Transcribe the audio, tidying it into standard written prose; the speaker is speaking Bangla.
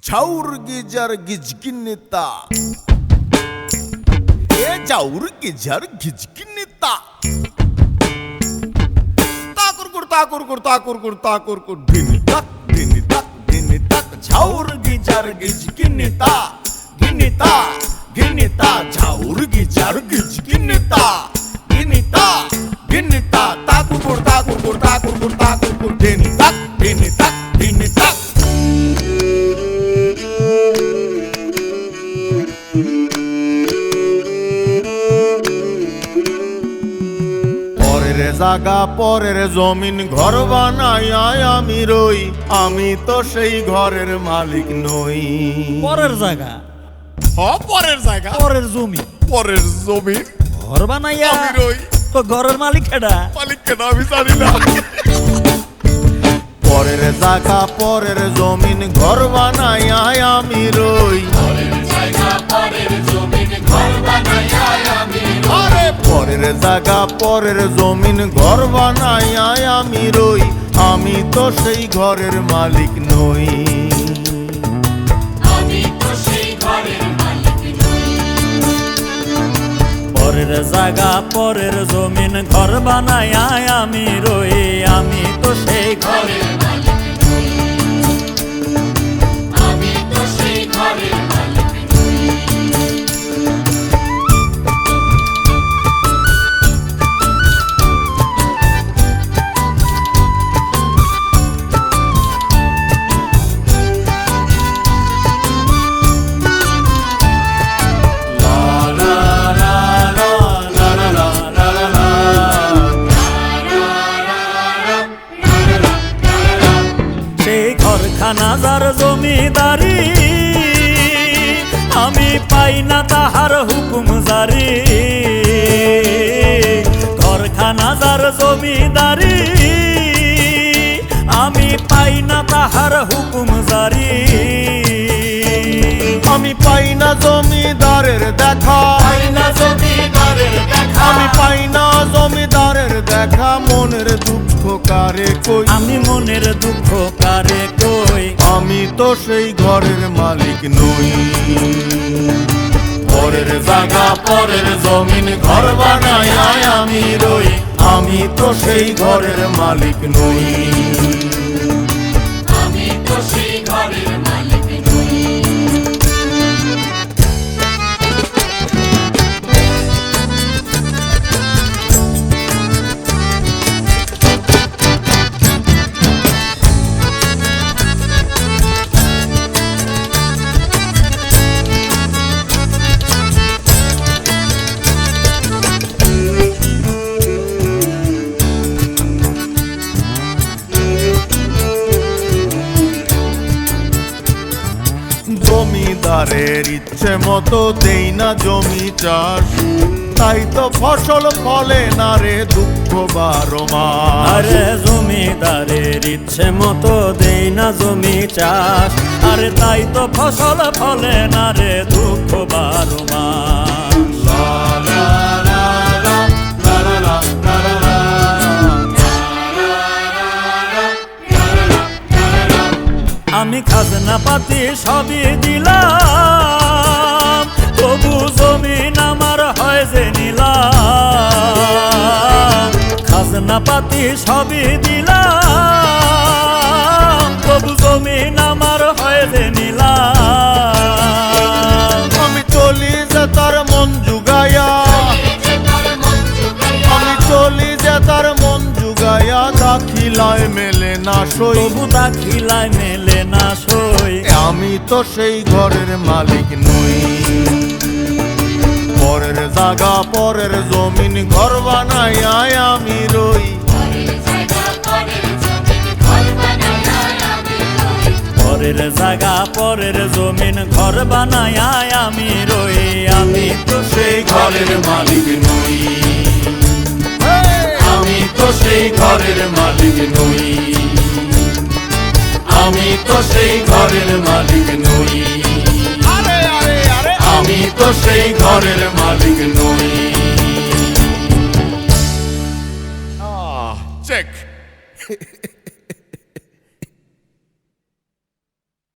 ঝাউর গিজার গিজগিনিতা এ ঝাউর গিজার গিজগিনিতা তাকুর কুর তাকুর কুর তাকুর কুর তাকুর কুর দিনি তাক ঝাউর গিজার গিজগিনিতা গিনিতা গিনিতা ঝাউর গিজার গিজগিনিতা গিনিতা গিনিতা তাকুর কুর তাকুর কুর তাকুর কুর তাকুর কুর দিনি তাক পরের জাগা পরের জমিন ঘর বানাইয়া আমি রই, আমি তো সেই ঘরের মালিক নই। পরের জায়গা পরের জায়গা পরের জমি পরের জমিন ঘর বানাইয়া আমি রই, তো ঘরের মালিক কেডা? মালিক কেন আমি জানি না। পরের জায়গা পরের জমিন ঘর বানাইয়া আমি রই, আরে পরের জায়গা পরের জমিন ঘর বানাইয়া আমি রই, আমি তো সেই ঘরের মালিক নই। পরের জায়গা পরের জমিন ঘর বানাইয়া আমি রই, আমি তো সেই ঘরের মালিক নই। আমি তো সেই ঘরের মালিক নই। ঘরখানাদার জমিদারি আমি পাই না তাহার হুকুম জারি, ঘরখানাদার জমিদারি আমি পাই না তাহার হুকুম জারি। আমি পাই না জমিদারের দেখা, আমি পাই না জমিদারের দেখা, মনের দুঃখ কারে কই, আমি মনের দুঃখ কারে কই, আমি তো সেই ঘরের মালিক নই। পরের জায়গা পরের জমিন ঘর বানাইয়া আমি রই, আমি তো সেই ঘরের মালিক নই। আমি তো সেই ঘরের মালিক নই। জমিদারের ইচ্ছে মতো দেই না জমি চাষ, তাই তো ফসল ফলে না রে দুঃখ 12 মাস। আরে জমিদারের ইচ্ছে মতো দেই না জমি চাষ, আরে তাই তো ফসল ফলে না রে দুঃখ 12 মাস। আমি খাজনা পাতি সবই দিলাম, তবু জমিন আমার হয় যে নিলাম। খাজনা পাতি সবই দিলাম, তবু জমিন আমার হয় যে নিলাম। আমি চলি যে তার মন জুগাইয়া, আমি চলি যে তার মন জুগাইয়া, দাখিলায় মেলে না সই, তবু দাখিলায় মেলে না সই, আমি তো সেই ঘরের মালিক নই। পরের জায়গা পরের জমিন ঘর বানাইয়া আমি রই, পরের জায়গা পরের জমিন ঘর বানাইয়া আমি রই, আমি তো সেই ঘরের মালিক নই। আমি তো সেই ঘরের মালিক নই, আমি তো সেই ঘরের মালিক নই, আমি তো সেই ঘরের মালিক নই। চেক